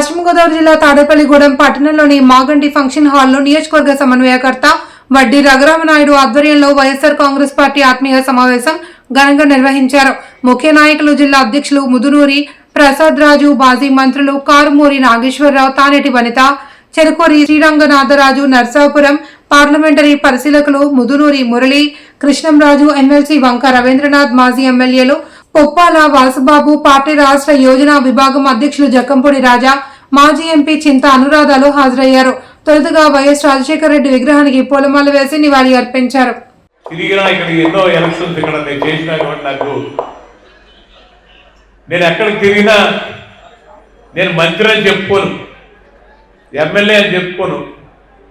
పశ్చిమ గోదావరి జిల్లా తాడేపల్లిగూడెం పట్టణంలోని మాగంటి ఫంక్షన్ హాల్లో నియోజకవర్గ సమన్వయకర్త వడ్డీ రఘురామనాయుడు ఆధ్వర్యంలో వైఎస్ఆర్ కాంగ్రెస్ పార్టీ ఆత్మీయ సమావేశం ఘనంగా నిర్వహించారు. ముఖ్య నాయకులు జిల్లా అధ్యక్షులు ముదునూరి ప్రసాద్ రాజు, మాజీ మంత్రులు కారుమూరి నాగేశ్వరరావు, తానేటి వనిత, చెరుకూరి శ్రీరంగనాథరాజు, నర్సాపురం పార్లమెంటరీ పరిశీలకులు ముదునూరి మురళి, కృష్ణంరాజు, ఎమ్మెల్సీ వంక రవీంద్రనాథ్, మాజీ ఎమ్మెల్యేలు పొప్పాల వాసుబాబు, పార్టీ రాష్ట్ర యోజన విభాగం అధ్యక్షులు జక్కంపూడి రాజా, మాజీ ఎంపీ చింత అనురాధాలు హాజరయ్యారు. తొలుతగా వైఎస్ రాజశేఖర రెడ్డి విగ్రహానికి పూలమాల వేసి నివాళి అర్పించారు. నేను ఎక్కడికి తిరిగినా నేను మంత్రి అని చెప్పుకోను, ఎమ్మెల్యే అని చెప్పుకోను.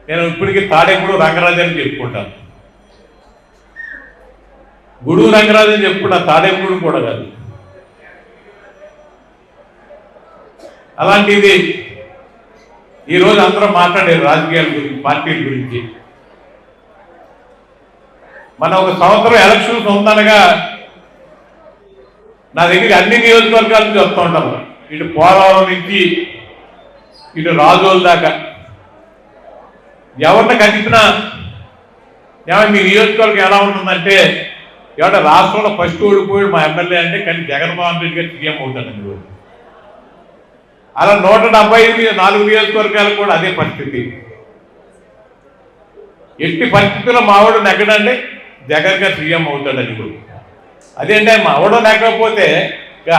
నేను ఇప్పటికీ తాడేపుడు రంగరాజు అని చెప్పుకుంటాను. గుడు రంగరాజు అని చెప్పుకున్నా, తాడేపుడు కూడా కాదు. అలాంటిది ఈరోజు అందరూ మాట్లాడారు రాజకీయాల గురించి, పార్టీల గురించి. మన ఒక సంవత్సరం ఎలక్షన్స్ ఉందనగా నా దగ్గర అన్ని నియోజకవర్గాల నుంచి వస్తూ ఉంటాము. ఇటు పోలవరం నుంచి ఇటు రాజోలు దాకా ఎవరిని కలిపినా మీ నియోజకవర్గం ఎలా ఉంటుందంటే, ఎవడ రాష్ట్రంలో ఫస్ట్ ఓడిపోయాడు మా ఎమ్మెల్యే అంటే, కానీ జగన్మోహన్ రెడ్డి గారు సీఎం అవుతాడండి రోజు. అలా 174 నియోజకవర్గాలకు కూడా అదే పరిస్థితి. ఎట్టి పరిస్థితుల్లో మావాడు నెగ్గడండి జగన్ గారు సీఎం అవుతాడని కూడా. అదేంటే మావాడు నెగ్గకపోతే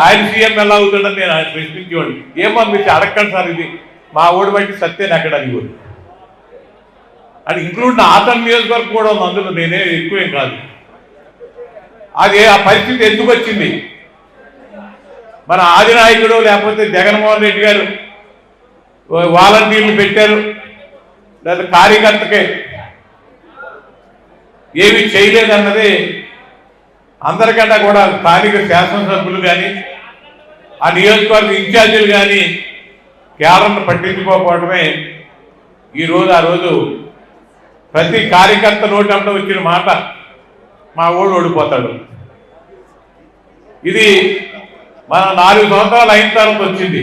ఆయన సీఎం ఎలా అవుతాడని నేను ఆయన ప్రశ్నించేవాడు. ఏమో మీరు అడగండి సార్, ఇది మా ఓడి బట్టి సత్తే నెగ్గడానికి కూడా అది ఇంక్లూడ్ నా ఆతన్ నియోజకవర్గం కూడా ఉంది. అందులో నేనే ఎక్కువేం కాదు. అది ఆ పరిస్థితి ఎందుకు వచ్చింది? మన ఆదినాయకుడు లేకపోతే జగన్మోహన్ రెడ్డి గారు వాలంటీర్లు పెట్టారు, లేదా కార్యకర్తకే ఏమీ చేయలేదన్నది అందరికన్నా కూడా స్థానిక శాసనసభ్యులు కానీ ఆ నియోజకవర్గ ఇన్ఛార్జీలు కానీ కేవలం పట్టించుకోకపోవడమే ఈరోజు ఆ రోజు ప్రతి కార్యకర్త నోటంట వచ్చిన మాట మా ఓడు ఓడిపోతాడు. ఇది మన 4 సంవత్సరాలు అయిన తర్వాత వచ్చింది.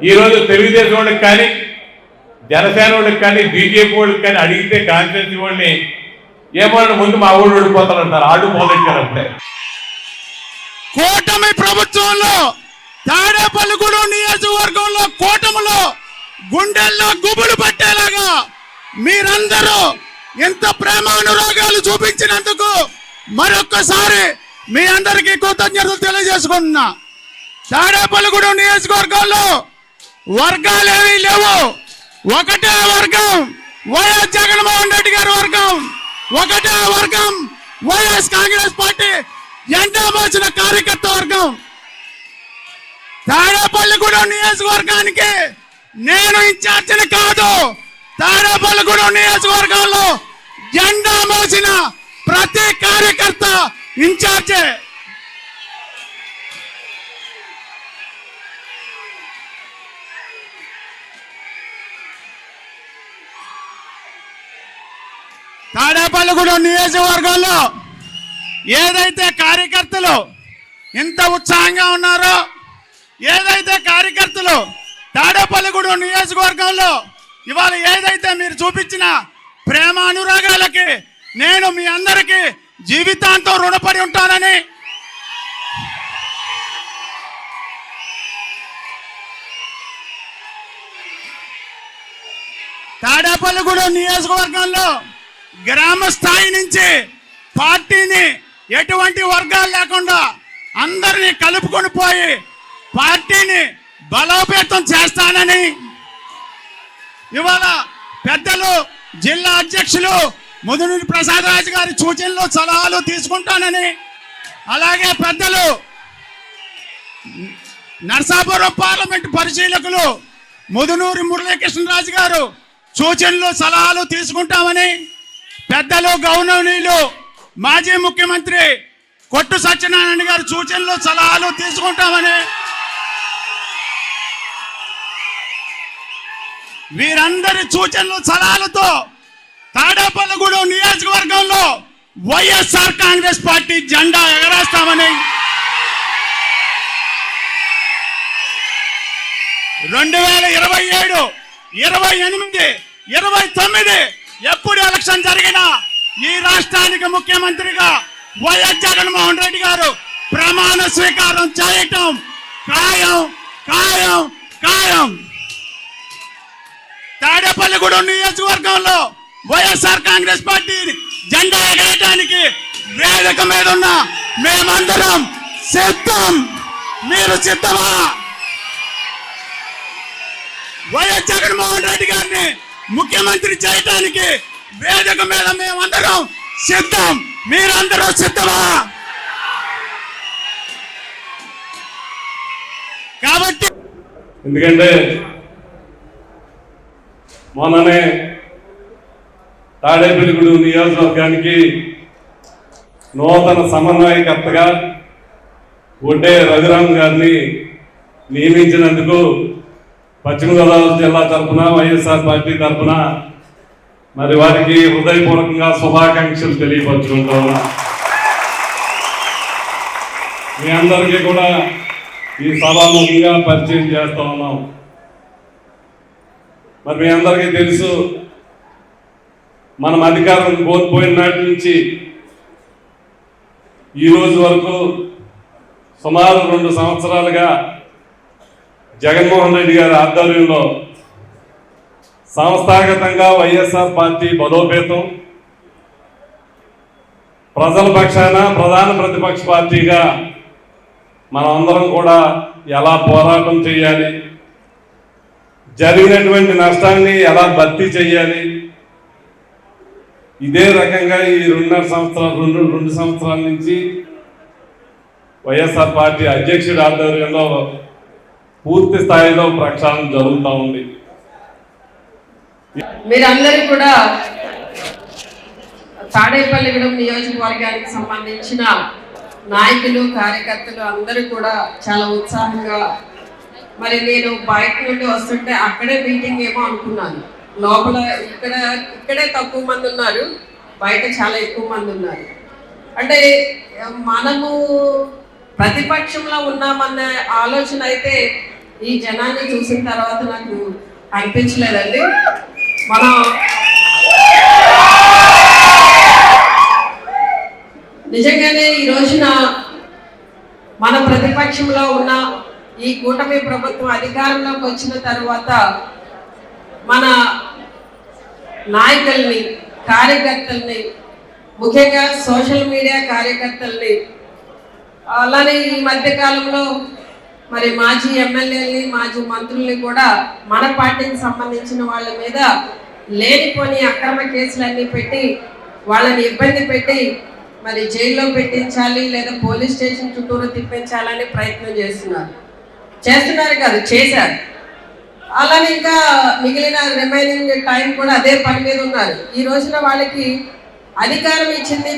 ఈరోజు తెలుగుదేశం వాళ్ళకి కానీ, జనసేన వాళ్ళకి కానీ, బీజేపీ వాళ్ళకి కానీ అడిగితే కాన్స్టిట్యూన్సీ వాళ్ళని ఏమన్నా ముందు మా ఓడు ఓడిపోతారంటారు. ఆడు మొదలెట్టారంటే కూటమి ప్రభుత్వంలో తాడేపల్లిగూడెం నియోజకవర్గంలో కూటమిలో గుండెల్లో గుబులు పట్టేలాగా మీరందరూ ఎంత ప్రేమానురాగాలు చూపించినందుకు మరొక్కసారి మీ అందరికీ కృతజ్ఞతలు తెలియజేసుకుంటున్నా. తాడేపల్లిగూడెం నియోజకవర్గంలో వర్గాలేవీ లేవు. ఒకటే వర్గం వైఎస్ జగన్మోహన్ రెడ్డి గారి వర్గం, ఒకటే వర్గం వైఎస్ కాంగ్రెస్ పార్టీ ఎండా మోసిన కార్యకర్త వర్గం. తాడేపల్లిగూడెం నియోజకవర్గానికి నేను ఇన్ఛార్జిని కాదు, తాడేపల్లిగూడెం నియోజకవర్గంలో జెండా మోసిన ప్రతి కార్యకర్త ఇన్ఛార్జే. తాడేపల్లిగూడెం నియోజకవర్గంలో ఏదైతే కార్యకర్తలు ఇంత ఉత్సాహంగా ఉన్నారో, ఏదైతే కార్యకర్తలు తాడేపల్లిగూడెం నియోజకవర్గంలో ఇవాళ ఏదైతే మీరు చూపించిన ప్రేమ అనురాగాలకి నేను మీ అందరికీ జీవితాంతం రుణపడి ఉంటానని తాడేపల్లిగూడెం నియోజకవర్గంలో గ్రామ స్థాయి నుంచి పార్టీని ఎటువంటి వర్గాలు లేకుండా అందరినీ కలుపుకొని పోయి పార్టీని బలోపేతం చేస్తానని ఇవాళ పెద్దలు జిల్లా అధ్యక్షులు ముదునూరి ప్రసాద్ రాజు గారి సూచనలు సలహాలు తీసుకుంటానని, అలాగే పెద్దలు నర్సాపురం పార్లమెంట్ పరిశీలకులు ముదునూరి మురళీకృష్ణరాజు గారు సూచనలు సలహాలు తీసుకుంటామని, పెద్దలు గౌరవనీయులు మాజీ ముఖ్యమంత్రి కొట్టు సత్యనారాయణ గారి సూచనలు సలహాలు తీసుకుంటామని, వీరందరి సూచనలు సలహాలతో తాడేపల్లిగూడెం నియోజకవర్గంలో వైఎస్ఆర్ కాంగ్రెస్ పార్టీ జెండా ఎగరేస్తామని 2027, 28, 29 ఎప్పుడు ఎలక్షన్ జరిగినా ఈ రాష్ట్రానికి ముఖ్యమంత్రిగా వైఎస్ జగన్మోహన్ రెడ్డి గారు ప్రమాణ స్వీకారం చేయటం ఖాయం ఖాయం ఖాయం. తాడేపల్లిగూడెం నియోజకవర్గంలో వైఎస్ఆర్ కాంగ్రెస్ పార్టీ జెండా ఎగరేయడానికి వేదిక మీద ఉన్న మేమందరం సిద్ధం. మీరు సిద్ధమా? వైఎస్ జగన్మోహన్ రెడ్డి గారిని ముఖ్యమంత్రి చేయటానికి వేదిక మీద మేమందరం సిద్ధం. మీరందరూ సిద్ధమా? కాబట్టి ఎందుకంటే మొన్ననే తాడేపల్లిగూడెం నియోజకవర్గానికి నూతన సమన్వయకర్తగా ఒడ్డే రఘురామ్ గారిని నియమించినందుకు పశ్చిమ గోదావరి జిల్లా తరఫున వైఎస్ఆర్ పార్టీ తరఫున మరి వారికి హృదయపూర్వకంగా శుభాకాంక్షలు తెలియపరుచుకుంటూ ఉన్నా. మీ అందరికీ కూడా ఈ సభాముఖంగా పరిచయం చేస్తూ ఉన్నాం. మరి మీ అందరికీ తెలుసు, మనం అధికారం కోల్పోయిన నాటి నుంచి ఈ రోజు వరకు సుమారు 2 సంవత్సరాలుగా జగన్మోహన్ రెడ్డి గారి ఆధ్వర్యంలో సంస్థాగతంగా వైఎస్ఆర్ పార్టీ బలోపేతం, ప్రజల పక్షాన ప్రధాన ప్రతిపక్ష పార్టీగా మనం అందరం కూడా ఎలా పోరాటం చేయాలి, జరిగినటువంటి నష్టాన్ని ఎలా భర్తీ చేయాలి, ఇదే రకంగా ఈ 2 సంవత్సరాల నుంచి వైఎస్ఆర్ పార్టీ అధ్యక్షుడి ఆధ్వర్యంలో పూర్తి స్థాయిలో ప్రక్షాళన జరుగుతూ ఉంది. మీరందరూ కూడా తాడేపల్లిగూడెం నియోజకవర్గానికి సంబంధించిన నాయకులు కార్యకర్తలు అందరూ కూడా చాలా ఉత్సాహంగా, మరి నేను బయట నుండి వస్తుంటే అక్కడే మీటింగ్ ఏమో అనుకున్నాను. లోపల ఇక్కడే తక్కువ మంది ఉన్నారు, బయట చాలా ఎక్కువ మంది ఉన్నారు. అంటే మనము ప్రతిపక్షంలో ఉన్నామన్న ఆలోచన అయితే ఈ జనాన్ని చూసిన తర్వాత నాకు అనిపించలేదండి. మనం నిజంగానే ఈ రోజున మన ప్రతిపక్షంలో ఉన్న ఈ కూటమి ప్రభుత్వం అధికారంలోకి వచ్చిన తర్వాత మన నాయకుల్ని, కార్యకర్తల్ని, ముఖ్యంగా సోషల్ మీడియా కార్యకర్తల్ని, అలానే ఈ మధ్య కాలంలో మరి మాజీ ఎమ్మెల్యేలని, మాజీ మంత్రుల్ని కూడా మన పార్టీకి సంబంధించిన వాళ్ళ మీద లేనిపోని అక్రమ కేసులన్నీ పెట్టి వాళ్ళని ఇబ్బంది పెట్టి మరి జైల్లో పెట్టించాలి లేదా పోలీస్ స్టేషన్ చుట్టూరు తిప్పించాలని ప్రయత్నం చేస్తున్నారు కాదు, చేశారు. అలానే ఇంకా మిగిలిన రిమైనింగ్ టైం కూడా అదే పని మీద ఉన్నారు. ఈ రోజున వాళ్ళకి అధికారం ఇచ్చింది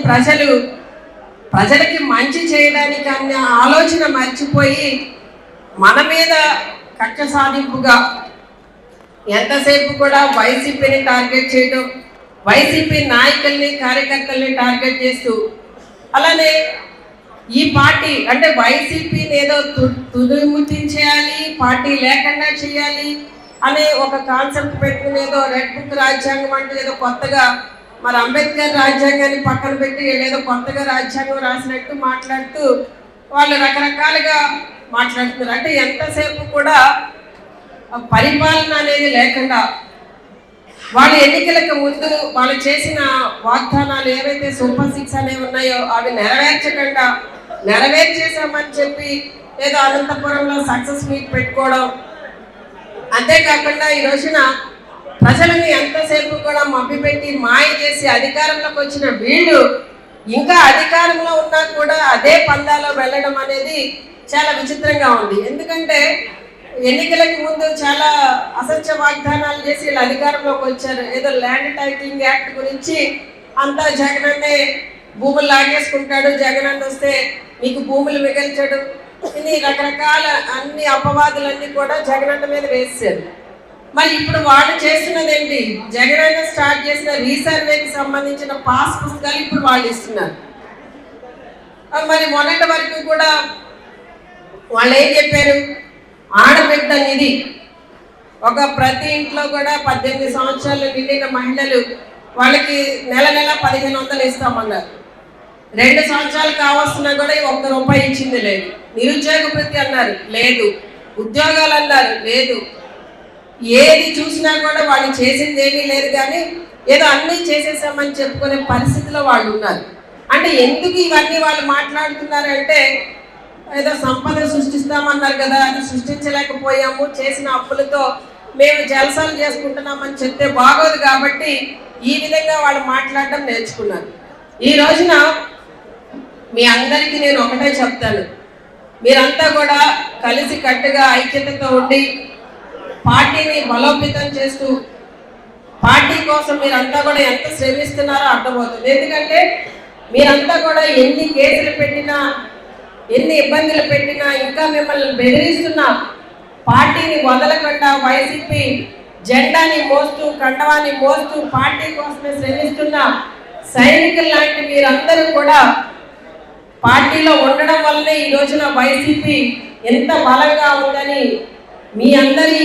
ప్రజలకి మంచి చేయడానికి అన్న ఆలోచన మర్చిపోయి మన మీద కక్ష సాధింపుగా ఎంతసేపు కూడా వైసీపీని టార్గెట్ చేయడం, వైసీపీ నాయకుల్ని కార్యకర్తల్ని టార్గెట్ చేస్తూ, అలానే ఈ పార్టీ అంటే వైసీపీని ఏదో తుదిముట్టించేయాలి, పార్టీ లేకుండా చేయాలి అనే ఒక కాన్సెప్ట్ పెట్టుకుని ఏదో రెడ్ బుక్ రాజ్యాంగం అంటే ఏదో కొత్తగా మరి అంబేద్కర్ రాజ్యాంగాన్ని పక్కన పెట్టి ఏదో కొత్తగా రాజ్యాంగం రాసినట్టు మాట్లాడుతూ వాళ్ళు రకరకాలుగా మాట్లాడుతున్నారు. అంటే ఎంతసేపు కూడా పరిపాలన అనేది లేకుండా వాళ్ళు ఎన్నికలకు ముందు వాళ్ళు చేసిన వాగ్దానాలు ఏవైతే సూపర్ 6 అనేవి ఉన్నాయో అవి నెరవేర్చకుండా నెరవేర్చేసామని చెప్పి ఏదో అనంతపురంలో సక్సెస్ మీట్ పెట్టుకోవడం, అంతేకాకుండా ఈ రోజున ప్రజలని ఎంతసేపు కూడా మభ్యపెట్టి మాయ చేసి అధికారంలోకి వచ్చిన వీళ్ళు ఇంకా అధికారంలో ఉన్నా కూడా అదే పందాలో వెళ్ళడం అనేది చాలా విచిత్రంగా ఉంది. ఎందుకంటే ఎన్నికలకు ముందు చాలా అసత్య వాగ్దానాలు చేసి వీళ్ళు అధికారంలోకి వచ్చారు. ఏదో ల్యాండ్ టైటిలింగ్ యాక్ట్ గురించి అంతా జగనన్నే భూములు లాగేసుకుంటాడు, జగనన్న వస్తే మీకు భూములు మిగల్చాడు, ఇన్ని రకరకాల అన్ని అపవాదులన్నీ కూడా జగనన్న మీద వేసారు. మరి ఇప్పుడు వాళ్ళు చేస్తున్నది ఏంటి? జగనన్న స్టార్ట్ చేసిన రీసర్వేకి సంబంధించిన పాస్ పుస్తకాలు ఇప్పుడు వాళ్ళు ఇస్తున్నారు. మరి మొన్నటి వరకు కూడా వాళ్ళు ఏం చెప్పారు? ఆడబిడ్డ నిధి ప్రతి ఇంట్లో కూడా 18 సంవత్సరాలు నిండిన మహిళలు వాళ్ళకి నెల 1500 ఇస్తామన్నారు. 2 సంవత్సరాలు కావస్తున్నా కూడా ₹1 ఇచ్చింది లేదు. నిరుద్యోగ భృతి అన్నారు లేదు. ఉద్యోగాలు అన్నారు లేదు. ఏది చూసినా కూడా వాళ్ళు చేసింది ఏమీ లేదు, కానీ ఏదో అన్నీ చేసేసామని చెప్పుకునే పరిస్థితిలో వాళ్ళు ఉన్నారు. అంటే ఎందుకు ఇవన్నీ వాళ్ళు మాట్లాడుతున్నారంటే, ఏదో సంపద సృష్టిస్తామన్నారు కదా, అది సృష్టించలేకపోయాము, చేసిన అప్పులతో మేము జలసాలు చేసుకుంటున్నామని చెప్తే బాగోదు కాబట్టి ఈ విధంగా వాళ్ళు మాట్లాడడం నేర్చుకున్నారు. ఈ రోజున మీ అందరికీ నేను ఒకటే చెప్తాను, మీరంతా కూడా కలిసి కట్టుగా ఐక్యతతో ఉండి పార్టీని బలోపేతం చేస్తూ పార్టీ కోసం మీరంతా కూడా ఎంత శ్రమిస్తున్నారో అర్థమవుతుంది. ఎందుకంటే మీరంతా కూడా ఎన్ని కేసులు పెట్టినా, ఎన్ని ఇబ్బందులు పెట్టినా, ఇంకా మిమ్మల్ని బెదిరిస్తున్నా పార్టీని వదలకుండా వైసీపీ జెండాని మోస్తూ, కండవాన్ని మోస్తూ పార్టీ కోసమే శ్రమిస్తున్న సైనికులు లాంటి మీరందరూ కూడా పార్టీలో ఉండడం వల్లనే ఈ రోజున వైసీపీ ఎంత బలంగా ఉందని మీ అందరి